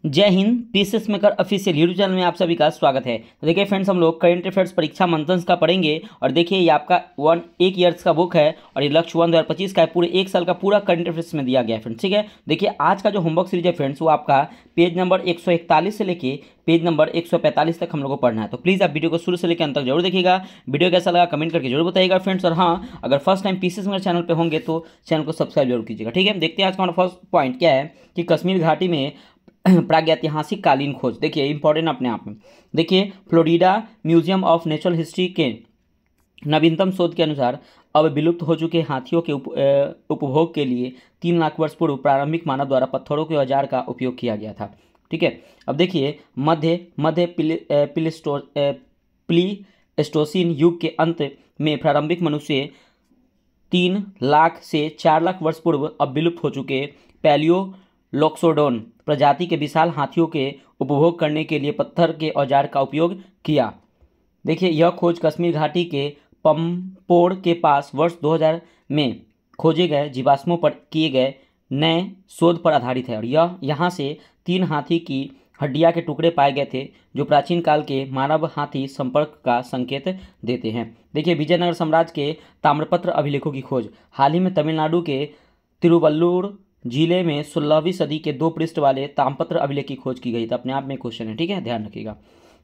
जय Hind. Pieces maker official YouTube channel में आप सभी का स्वागत है। तो देखिए फ्रेंड्स, हम लोग करेंट अफेयर्स परीक्षा मंथन्स का पढ़ेंगे और देखिए ये आपका एक ईयर्स का बुक है और ये लक्ष्य 2025 का है। पूरे एक साल का पूरा करेंट अफेयर्स में दिया गया है फ्रेंड्स। ठीक है, देखिए आज का जो होमवर्क सीरीज है फ्रेंड्स वो आपका पेज नंबर 141 से लेके पेज नंबर 145 तक हम लोग को पढ़ना है। तो प्लीज़ आप वीडियो को शुरू से लेकर अंत तक जरूर देखिएगा। वीडियो कैसा लगा कमेंट करके जरूर बताइएगा फ्रेंड्स। और हाँ, अगर first time pieces maker channel पे होंगे तो चैनल को सब्सक्राइब जरूर कीजिएगा। ठीक है, देखते हैं आज का हमारा फर्स्ट पॉइंट क्या है कि कश्मीर घाटी में प्रागैतिहासिक कालीन खोज। देखिए इंपॉर्टेंट अपने आप में। देखिए Florida museum of natural history के नवीनतम शोध के अनुसार अब विलुप्त हो चुके हाथियों के उपभोग के लिए 3 लाख वर्ष पूर्व प्रारंभिक मानव द्वारा पत्थरों के औजार का उपयोग किया गया था। ठीक है, अब देखिए मध्य प्लीस्टोसीन युग के अंत में प्रारंभिक मनुष्य 3 लाख से 4 लाख वर्ष पूर्व अब विलुप्त हो चुके पैलियोलॉक्सोडोन प्रजाति के विशाल हाथियों के उपभोग करने के लिए पत्थर के औजार का उपयोग किया। देखिए यह खोज कश्मीर घाटी के पम्पोर के पास वर्ष 2000 में खोजे गए जीवाश्मों पर किए गए नए शोध पर आधारित है और यहाँ से 3 हाथी की हड्डियां के टुकड़े पाए गए थे जो प्राचीन काल के मानव हाथी संपर्क का संकेत देते हैं। देखिए विजयनगर साम्राज्य के ताम्रपत्र अभिलेखों की खोज। हाल ही में तमिलनाडु के तिरुवल्लुर जिले में 16वीं सदी के 2 पृष्ठ वाले ताम्रपत्र अभिलेख की खोज की गई। तो अपने आप में क्वेश्चन है, ठीक है, ध्यान रखिएगा।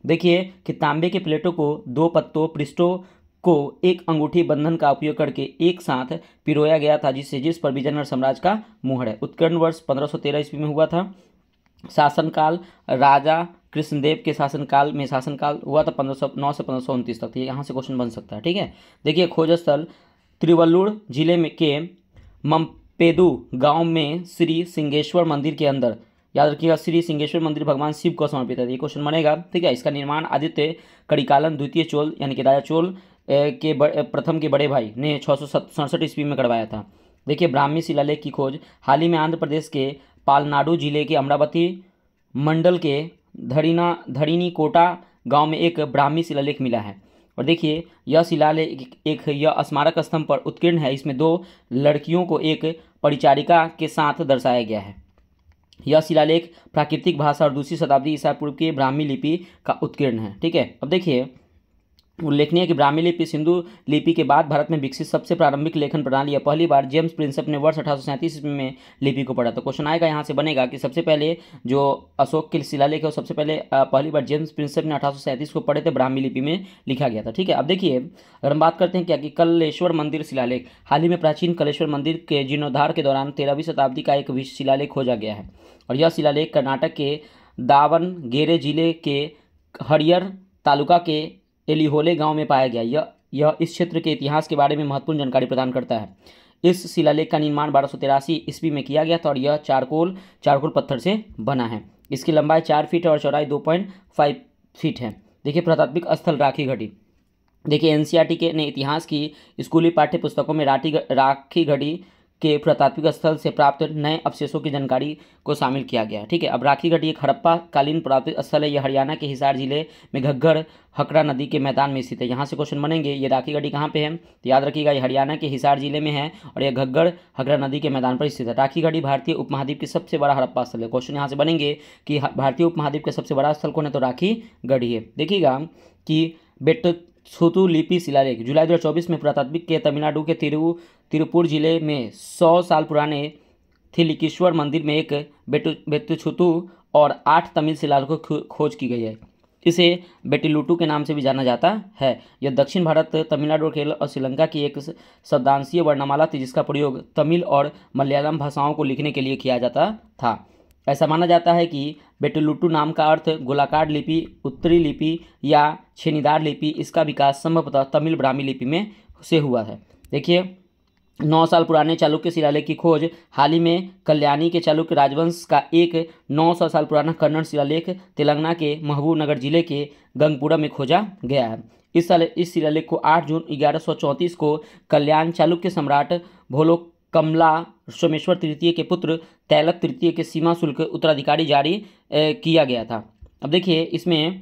देखिए कि तांबे के प्लेटों को 2 पृष्ठों को एक अंगूठी बंधन का उपयोग करके एक साथ पिरोया गया था जिस पर विजयनगर साम्राज्य का मुहर है। उत्कीर्ण वर्ष 1513 ईस्वी में हुआ था। शासनकाल राजा कृष्णदेव के शासनकाल हुआ था 1509 से 1529 तक। यहाँ से क्वेश्चन बन सकता है। ठीक है, देखिए खोज स्थल तिरुवल्लुर जिले में के मम्पेदू गांव में श्री सिंहेश्वर मंदिर के अंदर। याद रखिएगा, श्री सिंहेश्वर मंदिर भगवान शिव को समर्पित है। ये क्वेश्चन बनेगा। ठीक है, इसका निर्माण आदित्य करिकालन द्वितीय चोल यानी कि राजा चोल के प्रथम के बड़े भाई ने 667 ईस्वी में करवाया था। देखिए ब्राह्मी शिलालेख की खोज। हाल ही में आंध्र प्रदेश के पालनाडु जिले के अमरावती मंडल के धरीनीकोटा गांव में एक ब्राह्मी शिलालेख मिला है और देखिए यह शिलालेख यह स्मारक स्तंभ पर उत्कीर्ण है। इसमें 2 लड़कियों को एक परिचारिका के साथ दर्शाया गया है। यह शिलालेख प्राकृतिक भाषा और 2वीं शताब्दी ईसा पूर्व की ब्राह्मी लिपि का उत्कीर्ण है। ठीक है, अब देखिए उल्लेखनीय है कि ब्राह्मी लिपि सिंधु लिपि के बाद भारत में विकसित सबसे प्रारंभिक लेखन प्रणाली है। पहली बार जेम्स प्रिंसेप ने वर्ष 1837 ईस्वी में लिपि को पढ़ा। तो क्वेश्चन आएगा यहाँ से बनेगा कि सबसे पहले जो अशोक के शिलालेख है वो सबसे पहले पहली बार जेम्स प्रिंसेप ने 1837 को पढ़े थे, ब्राह्मी लिपि में लिखा गया था। ठीक है, अब देखिए अगर हम बात करते हैं क्या कि कलेश्वर मंदिर शिलालेख। हाल ही में प्राचीन कलेश्वर मंदिर के जीर्णोद्धार के दौरान 13वीं शताब्दी का एक शिलालेख खोजा गया है और यह शिलालेख कर्नाटक के दावणगेरे जिले के हरियर तालुका के एलिहोले गांव में पाया गया। यह इस क्षेत्र के इतिहास के बारे में महत्वपूर्ण जानकारी प्रदान करता है। इस शिलालेख का निर्माण 1283 ईस्वी में किया गया था और यह चारकोल पत्थर से बना है। इसकी लंबाई 4 फीट है और चौड़ाई 2.5 फीट है। देखिए प्रतात्विक स्थल राखी घटी। देखिए एनसीईआरटी के ने इतिहास की स्कूली पाठ्य पुस्तकों में राखी घटी के पुरातात्विक स्थल से प्राप्त नए अवशेषों की जानकारी को शामिल किया गया है। ठीक है, अब राखी घटी एक हड़प्पा कालीन पुरातात्विक स्थल है। यह हरियाणा के हिसार जिले में घग्गर हकरा नदी के मैदान में स्थित है। यहाँ से क्वेश्चन बनेंगे ये राखी घटी कहाँ पे है, तो याद रखिएगा ये हरियाणा के हिसार जिले में है और यह घग्गर हकरा नदी के मैदान पर स्थित है। राखी घटी भारतीय उपमहाद्वीप की सबसे बड़ा हड़प्पा स्थल है। क्वेश्चन यहाँ से बनेंगे कि भारतीय उपमहाद्वीप का सबसे बड़ा स्थल कौन है, तो राखी घटी है। देखिएगा कि बेट्टछुतु लिपि शिलालेख जुलाई 2024 में पुरातात्विक के तमिलनाडु के तिरुपुर जिले में 100 साल पुराने थिलिकेश्वर मंदिर में एक बेट्टछुतु और 8 तमिल शिलालेखों की खोज की गई है। इसे बेट्टिलुटु के नाम से भी जाना जाता है। यह दक्षिण भारत, तमिलनाडु, केरल और श्रीलंका की एक शब्दांशीय वर्णमाला थी जिसका प्रयोग तमिल और मलयालम भाषाओं को लिखने के लिए किया जाता था। ऐसा माना जाता है कि बेट्टिलुटु नाम का अर्थ गोलाकार लिपि, उत्तरी लिपि या छेनीदार लिपि। इसका विकास संभवतः तमिल ब्राह्मी लिपि में से हुआ है। देखिए 9 साल पुराने चालुक्य शिलालेख की खोज। हाल ही में कल्याणी के चालुक्य राजवंश का एक 900 साल पुराना कन्नड़ शिलालेख तेलंगाना के महबूब नगर जिले के गंगपुरा में खोजा गया है। इस शिलालेख को 8 जून 1134 को कल्याण चालुक्य सम्राट भोलोकमला सोमेश्वर तृतीय के पुत्र तैलक तृतीय के सीमा शुल्क उत्तराधिकारी जारी किया गया था। अब देखिए इसमें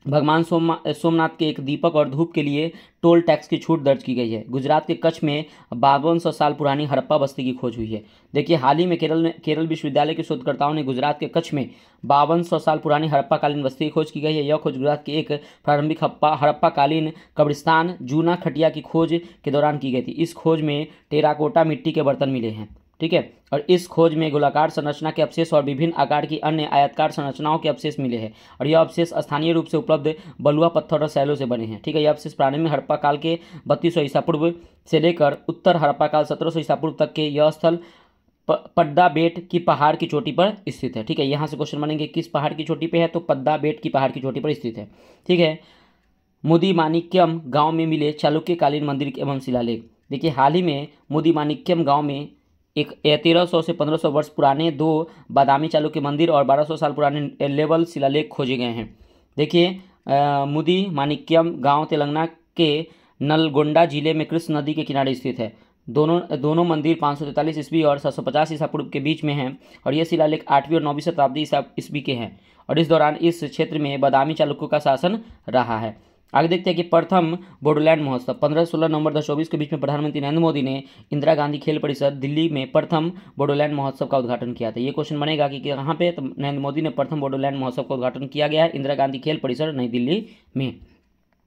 भगवान सोमनाथ के एक दीपक और धूप के लिए टोल टैक्स की छूट दर्ज की गई है। गुजरात के कच्छ में 5200 साल पुरानी हड़प्पा बस्ती की खोज हुई है। देखिए, हाल ही में केरल विश्वविद्यालय के शोधकर्ताओं ने गुजरात के कच्छ में 5200 साल पुरानी हड़प्पा कालीन बस्ती की खोज की गई है। यह खोज गुजरात के एक प्रारंभिक हड़प्पा कालीन कब्रिस्तान जूना खटिया की खोज के दौरान की गई थी। इस खोज में टेराकोटा मिट्टी के बर्तन मिले हैं, ठीक है, और इस खोज में गोलाकार संरचना के अवशेष और विभिन्न आकार की अन्य आयताकार संरचनाओं के अवशेष मिले हैं, और यह अवशेष स्थानीय रूप से उपलब्ध बलुआ पत्थर और शैलों से बने हैं, ठीक है। यह अवशेष प्रारंभिक हड़प्पा काल के 3200 ईसा पूर्व से लेकर उत्तर हड़प्पा काल 1700 ईसा पूर्व तक के यह स्थल पद्दा बेट की पहाड़ की चोटी पर स्थित है, ठीक है। यहाँ से क्वेश्चन बनेंगे किस पहाड़ की चोटी पे है, तो पद्दा बेट की पहाड़ की चोटी पर स्थित है, ठीक है। मुदी माणिक्यम गांव में मिले चालुक्यकालीन मंदिर एवं शिलालेख। देखिए, हाल ही में मुदी माणिक्यम गांव में एक 1300 से 1500 वर्ष पुराने 2 बादामी चालुक्य मंदिर और 1200 साल पुराने लेवल शिलालेख खोजे गए हैं। देखिए, मुदी माणिक्यम गांव तेलंगाना के नलगोंडा जिले में कृष्ण नदी के किनारे स्थित है। दोनों मंदिर 543 ईस्वी और 750 ईसा पूर्व के बीच में हैं, और ये शिलालेख 8वीं और 9वीं शताब्दी ईस्वी के हैं, और इस दौरान इस क्षेत्र में बादामी चालुक्यों का शासन रहा है। आगे देखते हैं कि प्रथम बोडोलैंड महोत्सव 15-16 नवंबर 2024 के बीच में प्रधानमंत्री नरेंद्र मोदी ने इंदिरा गांधी खेल परिसर दिल्ली में प्रथम बोडोलैंड महोत्सव का उद्घाटन किया था। ये क्वेश्चन बनेगा कि कहाँ पे, तो नरेंद्र मोदी ने प्रथम बोडोलैंड महोत्सव का उद्घाटन किया गया है इंदिरा गांधी खेल परिसर नई दिल्ली में।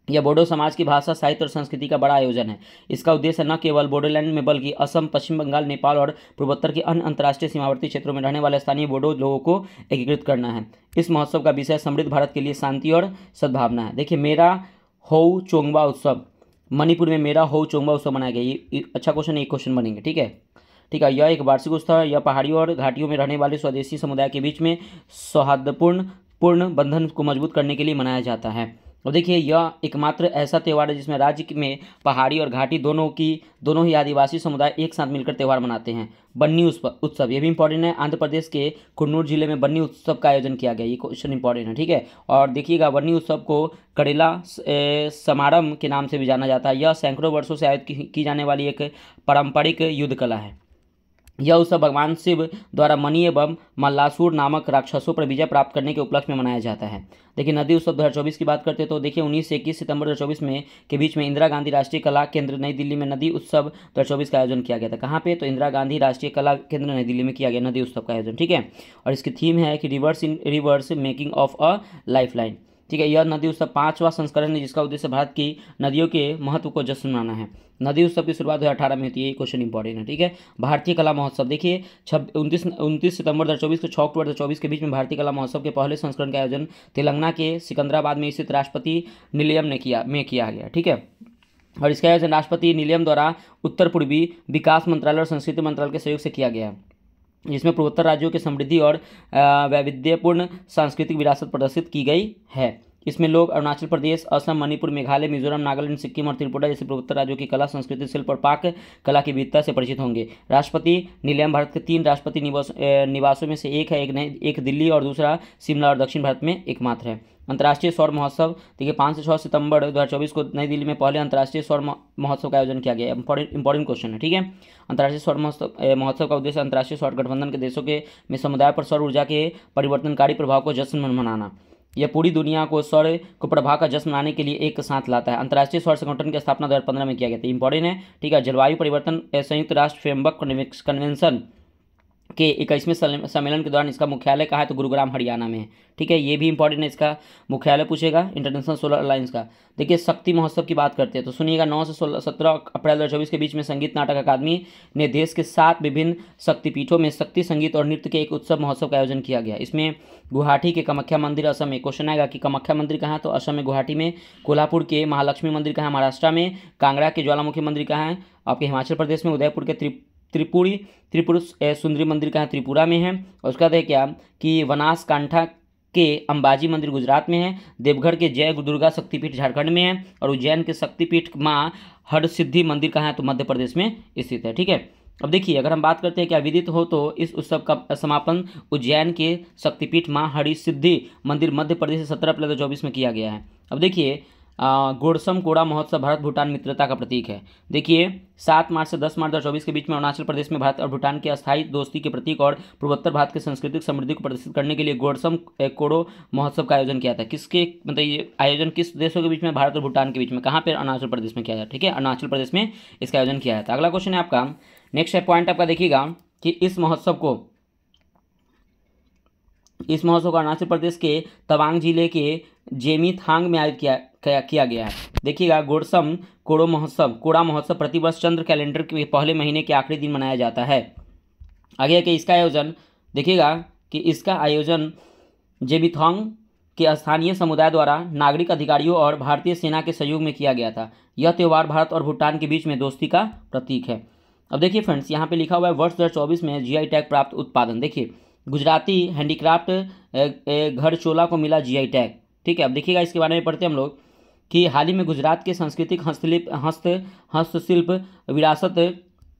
यह बोडो समाज की भाषा, साहित्य और संस्कृति का बड़ा आयोजन है। इसका उद्देश्य न केवल बोडोलैंड में बल्कि असम, पश्चिम बंगाल, नेपाल और पूर्वोत्तर के अन्य अंतर्राष्ट्रीय सीमावर्ती क्षेत्रों में रहने वाले स्थानीय बोडो लोगों को एकीकृत करना है। इस महोत्सव का विषय समृद्ध भारत के लिए शांति और सद्भावना है। देखिए, मेरा होउ चोंगबा उत्सव, मणिपुर में मेरा होउ चोंगबा उत्सव मनाया गया। ये अच्छा क्वेश्चन, एक क्वेश्चन बनेंगे, ठीक है, ठीक है। यह एक वार्षिक उत्सव है। यह पहाड़ियों और घाटियों में रहने वाले स्वदेशी समुदाय के बीच में सौहार्दपूर्ण बंधन को मजबूत करने के लिए मनाया जाता है। और देखिए, यह एकमात्र ऐसा त्यौहार है जिसमें राज्य में पहाड़ी और घाटी दोनों ही आदिवासी समुदाय एक साथ मिलकर त्यौहार मनाते हैं। बन्नी उत्सव, ये भी इंपॉर्टेंट है। आंध्र प्रदेश के कुन्नूर जिले में बन्नी उत्सव का आयोजन किया गया। ये क्वेश्चन इंपॉर्टेंट है, ठीक है। और देखिएगा, बन्नी उत्सव को करेला समारम के नाम से भी जाना जाता है। यह सैकड़ों वर्षों से आयोजित की जाने वाली एक पारंपरिक युद्ध कला है। यह उत्सव भगवान शिव द्वारा मणि एवं मल्लासुर नामक राक्षसों पर विजय प्राप्त करने के उपलक्ष्य में मनाया जाता है। देखिए, नदी उत्सव 2024 की बात करते हैं तो देखिए 19 से 21 सितंबर 2024 में के बीच में इंदिरा गांधी राष्ट्रीय कला केंद्र नई दिल्ली में नदी उत्सव 2024 का आयोजन किया गया था। कहाँ पे, तो इंदिरा गांधी राष्ट्रीय कला केंद्र नई दिल्ली में किया गया नदी उत्सव का आयोजन, ठीक है। और इसकी थीम है कि reverse making of a life line, ठीक है। यह नदी उत्सव 5वां संस्करण है जिसका उद्देश्य भारत की नदियों के महत्व को जश्न मनाना है। नदी उत्सव की शुरुआत 2018 में होती है। ये क्वेश्चन इंपॉर्टेंट है, ठीक है। भारतीय कला महोत्सव, देखिए 29 सितंबर 2024 से 6 अक्टूबर 2024 के बीच में भारतीय कला महोत्सव के पहले संस्करण का आयोजन तेलंगाना के सिकंदराबाद में स्थित राष्ट्रपति निलयम ने किया गया, ठीक है। और इसका आयोजन राष्ट्रपति निलयम द्वारा उत्तर पूर्वी विकास मंत्रालय और संस्कृति मंत्रालय के सहयोग से किया गया है, जिसमें पूर्वोत्तर राज्यों की समृद्धि और वैविध्यपूर्ण सांस्कृतिक विरासत प्रदर्शित की गई है। इसमें लोग अरुणाचल प्रदेश, असम, मणिपुर, मेघालय, मिजोरम, नागालैंड, सिक्किम और त्रिपुरा जैसे पूर्वोत्तर राज्यों की कला, संस्कृति, शिल्प और पाक कला की विविधता से परिचित होंगे। राष्ट्रपति निलयम भारत के 3 राष्ट्रपति निवासों में से एक है। एक दिल्ली और दूसरा शिमला और दक्षिण भारत में एकमात्र है। अंतर्राष्ट्रीय सौर महोत्सव, देखिए 5 से 6 सितंबर 2024 को नई दिल्ली में पहले अंतर्राष्ट्रीय सौर महोत्सव का आयोजन किया गया। इंपॉर्टेंट क्वेश्चन है, ठीक है। अंतर्राष्ट्रीय सौर महोत्सव का उद्देश्य अंतर्राष्ट्रीय सौर गठबंधन के देशों में समुदाय पर सौर ऊर्जा के परिवर्तनकारी प्रभाव को जश्न मनाना। यह पूरी दुनिया को सौर को प्रभाव का जश्न मनाने के लिए एक साथ लाता है। अंतर्राष्ट्रीय सौर संगठन की स्थापना 2015 में किया गया था। इंपॉर्टेंट है, ठीक है। जलवायु परिवर्तन संयुक्त राष्ट्र फ्रेमवर्क कन्वेंशन के 21वें सम्मेलन के दौरान इसका मुख्यालय कहाँ है, तो गुरुग्राम हरियाणा में है, ठीक है। ये भी इंपॉर्टेंट है, इसका मुख्यालय पूछेगा इंटरनेशनल सोलर अलायंस का। देखिए, शक्ति महोत्सव की बात करते हैं तो सुनिएगा, 9 से 17 अप्रैल 2024 के बीच में संगीत नाटक अकादमी ने देश के 7 विभिन्न शक्तिपीठों में शक्ति संगीत और नृत्य के एक उत्सव महोत्सव का आयोजन किया गया। इसमें गुवाहाटी के कामाख्या मंदिर, असम में, क्वेश्चन आएगा कि कामाख्या मंदिर कहाँ है, तो असम में गुवाहाटी में। कोल्हापुर के महालक्ष्मी मंदिर कहाँ है, महाराष्ट्र में। कांगड़ा के ज्वालामुखी मंदिर कहाँ है, आपके हिमाचल प्रदेश में। उदयपुर के त्रिपुर सुंदरी मंदिर कहाँ, त्रिपुरा में है। और उसका है क्या कि बनासकांठा के अंबाजी मंदिर गुजरात में है। देवघर के जय दुर्गा शक्तिपीठ झारखंड में है। और उज्जैन के शक्तिपीठ माँ हरसिद्धि मंदिर कहाँ है, तो मध्य प्रदेश में स्थित है, ठीक है। अब देखिए, अगर हम बात करते हैं क्या विदित हो तो इस उत्सव का समापन उज्जैन के शक्तिपीठ माँ हरसिद्धि मंदिर मध्य प्रदेश से 17 अप्रैल 2024 में किया गया है। अब देखिए, गोडसम कोड़ा महोत्सव भारत भूटान मित्रता का प्रतीक है। देखिए 7 मार्च से 10 मार्च 2024 के बीच में अरुणाचल प्रदेश में भारत और भूटान की अस्थायी दोस्ती के प्रतीक और पूर्वोत्तर भारत की सांस्कृतिक समृद्धि को प्रदर्शित करने के लिए गोडसम कोड़ो महोत्सव का आयोजन किया था। किसके मतलब ये आयोजन किस देशों के बीच में? भारत और भूटान के बीच में। कहाँ पर? अरुणाचल प्रदेश में किया जाता है। ठीक है, अरुणाचल प्रदेश में इसका आयोजन किया जाता है। अगला क्वेश्चन है आपका, नेक्स्ट पॉइंट आपका देखिएगा कि इस महोत्सव को अरुणाचल प्रदेश के तवांग जिले के जेमीथांग में आयोजित किया गया है। देखिएगा गोडसम कोड़ा महोत्सव प्रतिवर्ष चंद्र कैलेंडर के पहले महीने के आखिरी दिन मनाया जाता है। आगे कि इसका आयोजन देखिएगा कि इसका आयोजन जेमीथांग के स्थानीय समुदाय द्वारा नागरिक अधिकारियों और भारतीय सेना के सहयोग में किया गया था। यह त्यौहार भारत और भूटान के बीच में दोस्ती का प्रतीक है। अब देखिए फ्रेंड्स, यहाँ पे लिखा हुआ है वर्ष 2024 में जीआई टैग प्राप्त उत्पादन। देखिए गुजराती हैंडीक्राफ्ट घड़चोला को मिला जीआई टैग। ठीक है, अब देखिएगा इसके बारे में पढ़ते हैं हम लोग कि हाल ही में गुजरात के सांस्कृतिक हस्तशिल्प विरासत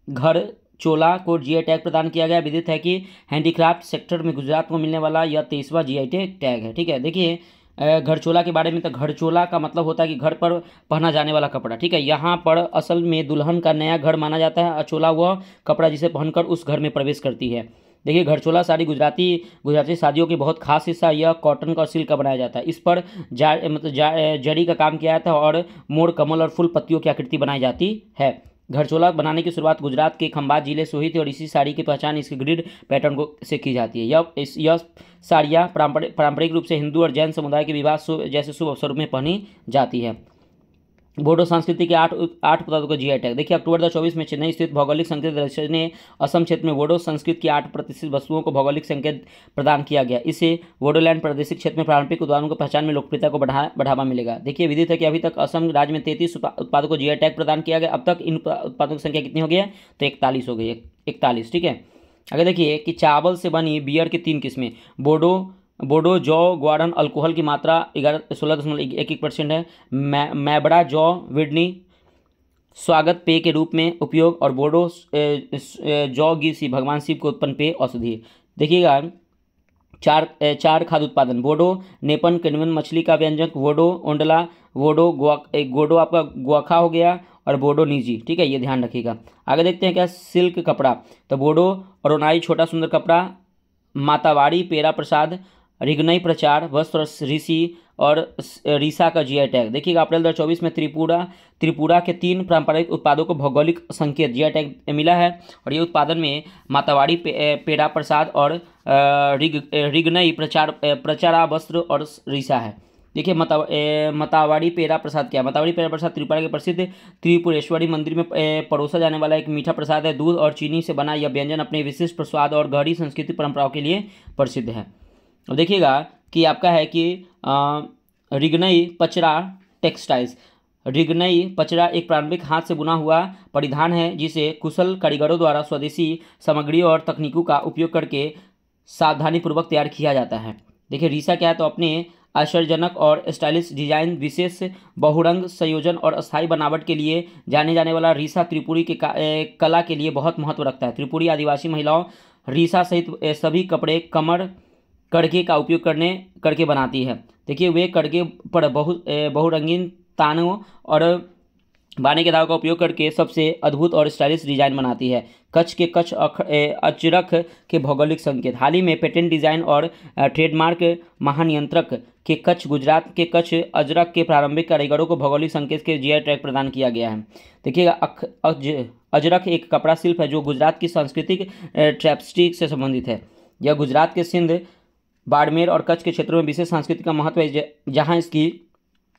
घड़चोला को जीआई टैग प्रदान किया गया। विदित है कि हैंडीक्राफ्ट सेक्टर में गुजरात को मिलने वाला यह 23वां जीआई टैग है। ठीक है, देखिए घड़चोला के बारे में, तो घड़चोला का मतलब होता है कि घर पर पहना जाने वाला कपड़ा। ठीक है, यहाँ पर असल में दुल्हन का नया घर माना जाता है। अचोला वह कपड़ा जिसे पहनकर उस घर में प्रवेश करती है। देखिए घड़चोला साड़ी गुजराती शादियों की बहुत खास हिस्सा यह कॉटन का सिल्क का बनाया जाता है। इस पर जड़ी का काम किया जाता है और मोर, कमल और फूल पत्तियों की आकृति बनाई जाती है। घड़चोला बनाने की शुरुआत गुजरात के खंभात जिले से हुई थी और इसी साड़ी की पहचान इसके ग्रिड पैटर्न से की जाती है। यह साड़ियाँ पारंपरिक रूप से हिंदू और जैन समुदाय के विवाह जैसे शुभ अवसरों में पहनी जाती है। बोडो संस्कृति के आठ उत्पादों का जीआई टैग। देखिए अक्टूबर 2024 में चेन्नई स्थित भौगोलिक संकेत रजिस्ट्री ने असम क्षेत्र में बोडो संस्कृति की 8 प्रतिष्ठित वस्तुओं को भौगोलिक संकेत प्रदान किया गया। इससे बोडोलैंड प्रादेशिक क्षेत्र में पारंपरिक उत्पादों को पहचान में लोकप्रियता को बढ़ावा मिलेगा। देखिए विदित है कि अभी तक असम राज्य में 33 उत्पादों को जीआई टैग प्रदान किया गया। अब तक इन उत्पादों की संख्या कितनी हो गई है? तो 41 हो गई है, 41। ठीक है, अगर देखिए कि चावल से बनी बियर की 3 किस्में। बोडो जौ ग्वाडन अल्कोहल की मात्रा 16.11% है। मैबड़ा जौ विडनी स्वागत पेय के रूप में उपयोग और बोडो जौ गीसी भगवान शिव को उत्पन्न पेय औषधि। देखिएगा चार खाद्य उत्पादन। बोडो नेपन केनवन मछली का व्यंजक, बोडो ओंडला, गोडो आपका गुआखा हो गया और बोडो निजी। ठीक है, ये ध्यान रखिएगा। आगे देखते हैं क्या सिल्क कपड़ा। तो बोडो अरोनाई छोटा सुंदर कपड़ा, मातावाड़ी पेरा प्रसाद, रिगनई प्रचार वस्त्र, ऋषि और रीसा का जीआई टैग। देखिएगा अप्रैल 2024 में त्रिपुरा के 3 पारंपरिक उत्पादों को भौगोलिक संकेत जीआई टैग मिला है और ये उत्पादन में मातावाड़ी पेड़ा प्रसाद और रिगनई प्रचारा वस्त्र और रीसा है। देखिए मातावाड़ी पेड़ा प्रसाद क्या? मातावाड़ी पेड़ा प्रसाद त्रिपुरा के प्रसिद्ध त्रिपुरेश्वरी मंदिर में परोसा जाने वाला एक मीठा प्रसाद है। दूध और चीनी से बना यह व्यंजन अपने विशिष्ट स्वाद और गहरी सांस्कृतिक परंपराओं के लिए प्रसिद्ध है। अब देखिएगा कि आपका है कि रिगनई पचरा टेक्सटाइल्स। रिगनई पचरा एक पारंपरिक हाथ से बुना हुआ परिधान है जिसे कुशल कारीगरों द्वारा स्वदेशी सामग्री और तकनीकों का उपयोग करके सावधानीपूर्वक तैयार किया जाता है। देखिए रीसा क्या है? तो अपने आश्चर्यजनक और स्टाइलिश डिजाइन, विशेष बहुरंग संयोजन और अस्थायी बनावट के लिए जाने जाने वाला रीसा त्रिपुरी के कला के लिए बहुत महत्व रखता है। त्रिपुरी आदिवासी महिलाओं रीसा सहित सभी कपड़े कमर कड़के का उपयोग करके बनाती है। देखिए वे कड़के पर बहुरंगीन तानों और बाने के धागों का उपयोग करके सबसे अद्भुत और स्टाइलिश डिजाइन बनाती है। कच्छ अजरक के भौगोलिक संकेत। हाल ही में पेटेंट डिजाइन और ट्रेडमार्क महानियंत्रक के गुजरात के कच्छ अजरक के प्रारंभिक कारीगरों को भौगोलिक संकेत के जीआई टैग प्रदान किया गया है। देखिएगा अजरक एक कपड़ा शिल्प है जो गुजरात की सांस्कृतिक ट्रैप्स्टिक से संबंधित है। यह गुजरात के सिंध, बाड़मेर और कच्छ के क्षेत्रों में विशेष सांस्कृतिक का महत्व है जहां इसकी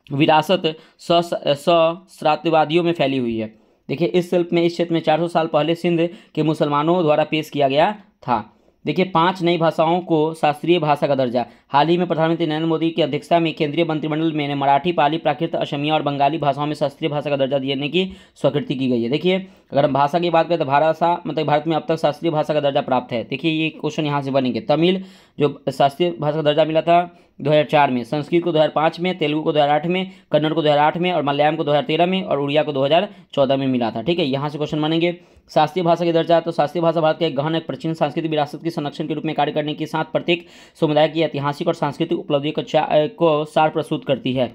विरासत सहस्राब्दियों में फैली हुई है। देखिए इस शिल्प में इस क्षेत्र में 400 साल पहले सिंध के मुसलमानों द्वारा पेश किया गया था। देखिए 5 नई भाषाओं को शास्त्रीय भाषा का दर्जा। हाल ही में प्रधानमंत्री नरेंद्र मोदी की अध्यक्षता में केंद्रीय मंत्रिमंडल में मराठी, पाली, प्राकृत, असमिया और बंगाली भाषाओं में शास्त्रीय भाषा का दर्जा देने की स्वीकृति की गई है। देखिए अगर हम भाषा की बात करें तो भारत में अब तक शास्त्रीय भाषा का दर्जा प्राप्त है। देखिए ये क्वेश्चन यहाँ से बनेंगे। तमिल जो शास्त्रीय भाषा का दर्जा मिला था 2004 में, संस्कृत को 2005 में, तेलुगु को 2008 में, कन्नड़ को 2008 में और मलयालम को 2013 में और उड़िया को 2014 में मिला था। ठीक है, यहाँ से क्वेश्चन बनेंगे। शास्त्रीय भाषा की दर्जा, तो शास्त्रीय भाषा भारत के एक गहन एक प्राचीन सांस्कृतिक विरासत के संरक्षण के रूप में कार्य करने के साथ प्रत्येक समुदाय की ऐतिहासिक और सांस्कृतिक उपलब्धियों को सार प्रस्तुत करती है।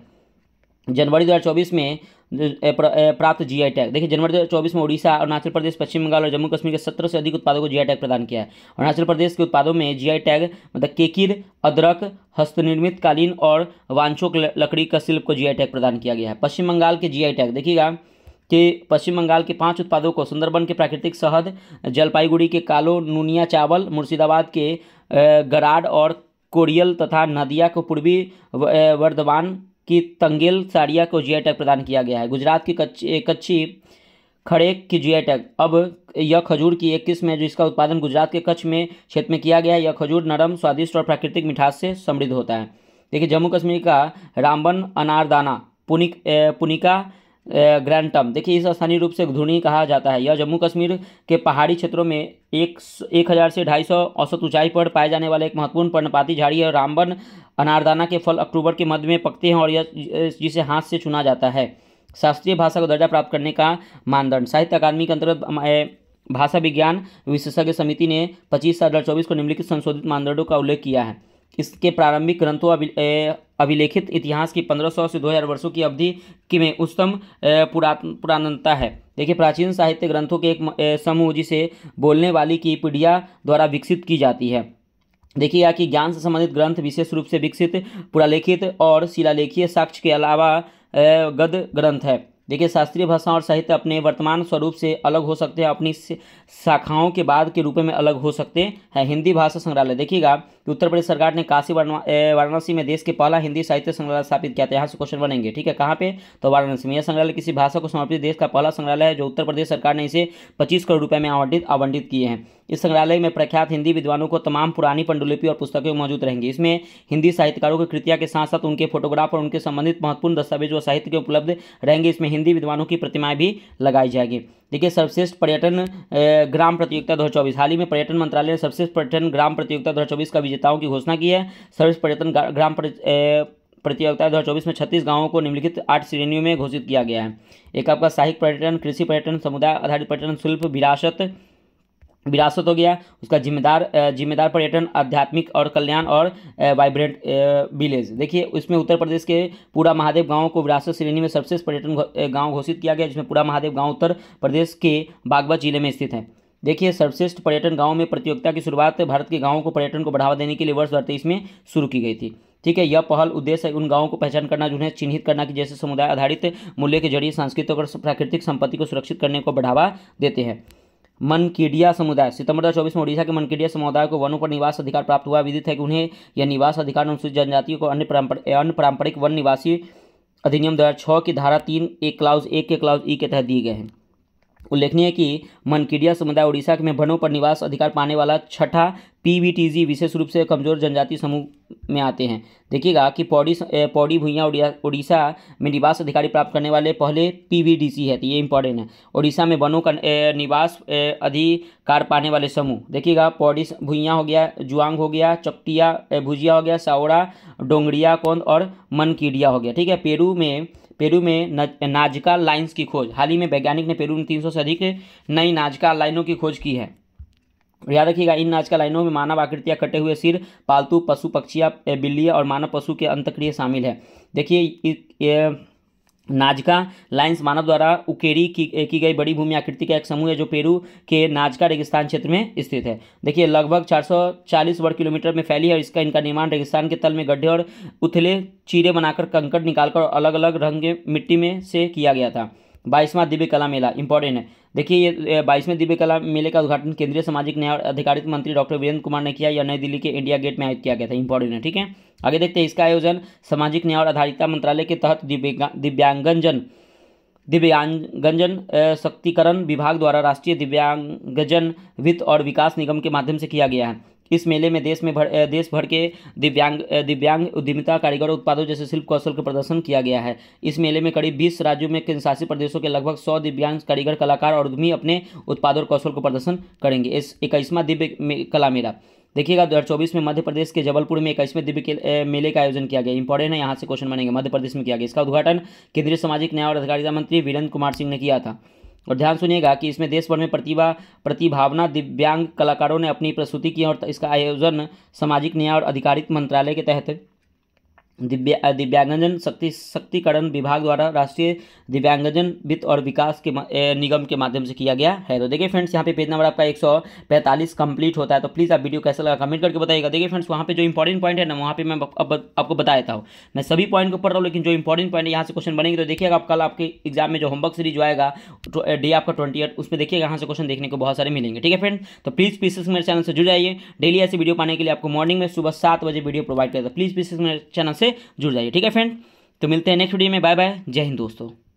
जनवरी 2024 में प्राप्त जीआई टैग। देखिए जनवरी 2024 में उड़ीसा, अरुणाचल प्रदेश, पश्चिम बंगाल और जम्मू कश्मीर के 17 से अधिक उत्पादों को जीआई टैग प्रदान किया है। अरुणाचल प्रदेश के उत्पादों में जीआई टैग मतलब केकिर, अदरक, हस्तनिर्मित कालीन और वांचोक लकड़ी का शिल्प को जीआई टैग प्रदान किया गया है। पश्चिम बंगाल के जीआई टैग देखिएगा कि पश्चिम बंगाल के 5 उत्पादों को सुंदरबन के प्राकृतिक शहद, जलपाईगुड़ी के कालो नुनिया चावल, मुर्शिदाबाद के गराड और कोरियल तथा नदिया को पूर्वी वर्धमान की तंगेल साड़िया को जीआई टैग प्रदान किया गया है। गुजरात की कच्ची खड़ेक की जीआई टैग। अब यह खजूर की एक किस्म है जिसका उत्पादन गुजरात के कच्छ में क्षेत्र में किया गया है। यह खजूर नरम, स्वादिष्ट और प्राकृतिक मिठास से समृद्ध होता है। देखिए जम्मू कश्मीर का रामबन अनारदाना पुनिका ग्रैंडटम, देखिए इस स्थानीय रूप से घुर्नी कहा जाता है। यह जम्मू कश्मीर के पहाड़ी क्षेत्रों में 1000 से 250 औसत ऊंचाई पर पाए जाने वाला एक महत्वपूर्ण पर्णपाती झाड़ी है। रामबन अनारदाना के फल अक्टूबर के मध्य में पकते हैं और यह जिसे हाथ से चुना जाता है। शास्त्रीय भाषा को दर्जा प्राप्त करने का मानदंड। साहित्य अकादमी के अंतर्गत भाषा विज्ञान विशेषज्ञ समिति ने 25/2024 को निम्नलिखित संशोधित मानदंडों का उल्लेख किया है। इसके प्रारंभिक ग्रंथों अभिलेखित इतिहास की 1500 से 2000 वर्षों की अवधि की में उच्चतम पुरातनता है। देखिए प्राचीन साहित्य ग्रंथों के एक समूह जिसे बोलने वाली की पीढ़िया द्वारा विकसित की जाती है। देखिएगा कि ज्ञान से संबंधित ग्रंथ विशेष रूप से विकसित पुरालेखित और शिलालेखीय साक्ष्य के अलावा गद्य ग्रंथ है। देखिए शास्त्रीय भाषा और साहित्य अपने वर्तमान स्वरूप से अलग हो सकते हैं, अपनी शाखाओं के बाद के रूप में अलग हो सकते हैं। हिंदी भाषा संग्रहालय देखिएगा कि उत्तर प्रदेश सरकार ने काशी वाराणसी में देश के पहला हिंदी साहित्य संग्रहालय स्थापित किया था। यहाँ से क्वेश्चन बनेंगे, ठीक है, कहाँ पे, तो वाराणसी में। यह संग्रहालय किसी भाषा को समर्पित देश का पहला संग्रहालय है जो उत्तर प्रदेश सरकार ने इसे 25 करोड़ रुपए में आवंटित किए हैं। इस संग्रहालय में प्रख्यात हिंदी विद्वानों को तमाम पुरानी पांडुलिपि और पुस्तकें मौजूद रहेंगी। इसमें हिंदी साहित्यकारों की कृतियां के साथ साथ उनके फोटोग्राफ और उनके संबंधित महत्वपूर्ण दस्तावेज व साहित्य के उपलब्ध रहेंगे। इसमें हिंदी विद्वानों की प्रतिमाएं भी लगाई जाएगी। देखिए सर्वश्रेष्ठ पर्यटन ग्राम प्रतियोगिता 2024। हाल ही में पर्यटन मंत्रालय ने सर्वश्रेष्ठ पर्यटन ग्राम प्रतियोगिता 2024 का विजेताओं की घोषणा की है। सर्वश्रेष्ठ पर्यटन ग्राम प्रतियोगिता 2024 में 36 गांवों को निम्नलिखित 8 श्रेणियों में घोषित किया गया है। एक आपका साहित्य पर्यटन, कृषि पर्यटन, समुदाय आधारित पर्यटन, शिल्प विरासत हो गया। उसका जिम्मेदार पर्यटन, आध्यात्मिक और कल्याण और वाइब्रेंट विलेज। देखिए इसमें उत्तर प्रदेश के पूरा महादेव गांव को विरासत श्रेणी में सर्वश्रेष्ठ पर्यटन गांव घोषित किया गया, जिसमें पूरा महादेव गांव उत्तर प्रदेश के बागपत जिले में स्थित है। देखिए सर्वश्रेष्ठ पर्यटन गांव में प्रतियोगिता की शुरुआत भारत के गांवों को पर्यटन को बढ़ावा देने के लिए वर्ष 2023 में शुरू की गई थी। ठीक है, यह पहल उद्देश्य उन गांवों को पहचान करना जिन्हें चिन्हित करना कि जैसे समुदाय आधारित मूल्य के जरिए सांस्कृतिक और प्राकृतिक संपत्ति को सुरक्षित करने को बढ़ावा देते हैं। मनकेडिया समुदाय। सितंबर 2024 में ओडिशा के मनकेडिया समुदाय को वनों पर निवास अधिकार प्राप्त हुआ। विदित है कि उन्हें यह निवास अधिकार अनुसूचित जनजातियों को अन्य पारंपरिक वन निवासी अधिनियम 2006 की धारा 3 एक क्लाउज 1 के क्लाउज ई के तहत दिए गए हैं। उल्लेखनीय है कि मनकेडिया समुदाय उड़ीसा में वनों पर निवास अधिकार पाने वाला छठा पीवीटीजी विशेष रूप से कमजोर जनजाति समूह में आते हैं। देखिएगा कि पौड़ी भुइयां उड़ीसा में निवास अधिकारी प्राप्त करने वाले पहले पीवीडीसी है, तो ये इंपॉर्टेंट है। उड़ीसा में वनों का निवास अधिकार पाने वाले समूह देखिएगा पौड़ी भुइयां हो गया, जुआंग हो गया, चकटिया भुजिया हो गया, सावड़ा, डोंगरिया कोंद और मनकेडिया हो गया। ठीक है, पेरू में नाजका लाइन्स की खोज। हाल ही में वैज्ञानिक ने पेरू में 300 से अधिक नई नाजका लाइनों की खोज की है। याद रखिएगा इन नाजका लाइनों में मानव आकृतियां, कटे हुए सिर, पालतू पशु पक्षियां, बिल्लियां और मानव पशु के अंतःक्रिया शामिल है। देखिए नाजका लाइन्स मानव द्वारा उकेरी की गई बड़ी भूमि आकृति का एक समूह है जो पेरू के नाजका रेगिस्तान क्षेत्र में स्थित है। देखिए लगभग 440 वर्ग किलोमीटर में फैली है। इनका निर्माण रेगिस्तान के तल में गड्ढे और उथले चीरे बनाकर कंकड़ निकालकर अलग अलग रंग के मिट्टी में से किया गया था। 22वां दिव्य कला मेला इंपॉर्टेंट है। देखिए ये 22वें दिव्य कला मेले का उद्घाटन केंद्रीय सामाजिक न्याय और अधिकारिता मंत्री डॉक्टर वीरेंद्र कुमार ने किया। यह नई दिल्ली के इंडिया गेट में आयोजित किया गया था। इंपॉर्टेंट है, ठीक है। आगे देखते हैं इसका आयोजन सामाजिक न्याय और अधिकारिता मंत्रालय के तहत दिव्यांगजन सशक्तिकरण विभाग द्वारा राष्ट्रीय दिव्यांगजन वित्त और विकास निगम के माध्यम से किया गया है। इस मेले में देश भर के दिव्यांग उद्यमिता, कारीगर उत्पादों जैसे शिल्प कौशल का प्रदर्शन किया गया है। इस मेले में करीब 20 राज्यों में केंद्रशासित प्रदेशों के लगभग 100 दिव्यांग कारीगर, कलाकार और उद्यमी अपने उत्पादों और कौशल को प्रदर्शन करेंगे। इस 21वां दिव्य कला मेला देखिएगा 2024 में मध्य प्रदेश के जबलपुर में 21वें दिव्य मेले का आयोजन किया गया। इंपॉर्टेंट है, यहाँ से क्वेश्चन बनेंगे। मध्य प्रदेश में किया गया। इसका उद्घाटन केंद्रीय सामाजिक न्याय और अधिकारिता मंत्री वीरेंद्र कुमार सिंह ने किया था। और ध्यान सुनिएगा कि इसमें देश भर में प्रतिभावान दिव्यांग कलाकारों ने अपनी प्रस्तुति की और इसका आयोजन सामाजिक न्याय और अधिकारिता मंत्रालय के तहत दिव्यांगजन सशक्तिकरण विभाग द्वारा राष्ट्रीय दिव्यांगजन वित्त और विकास के निगम के माध्यम से किया गया है। तो देखिए फ्रेंड्स, यहाँ पे पेज नंबर आपका 145 कंप्लीट होता है। तो प्लीज़ आप वीडियो कैसा लगा कमेंट करके बताइएगा। देखिए फ्रेंड्स, वहाँ पे जो इंपॉर्टेंट पॉइंट है ना, वहाँ पे मैं आपको बता देता हूँ। मैं सभी पॉइंट को पढ़ रहा हूँ, लेकिन जो इंपॉर्टेंट पॉइंट है यहाँ से क्वेश्चन बनेंगे। तो देखिएगा आप कल आपके एग्जाम में जो होमवर्क सीरीज जो आएगा डे आपका 28, उसमें देखिएगा यहाँ से क्वेश्चन देखने को बहुत सारे मिलेंगे। ठीक है फ्रेंड, तो प्लीज़ पीसीएस मेरे चैनल से जुड़ जाइए। डेली ऐसी वीडियो पाने के लिए आपको मॉर्निंग में सुबह 7 बजे वीडियो प्रोवाइड करता है। प्लीज़ पीसीएस मेरे चैनल से जुड़ जाइए। ठीक है फ्रेंड, तो मिलते हैं नेक्स्ट वीडियो में। बाय बाय, जय हिंद दोस्तों।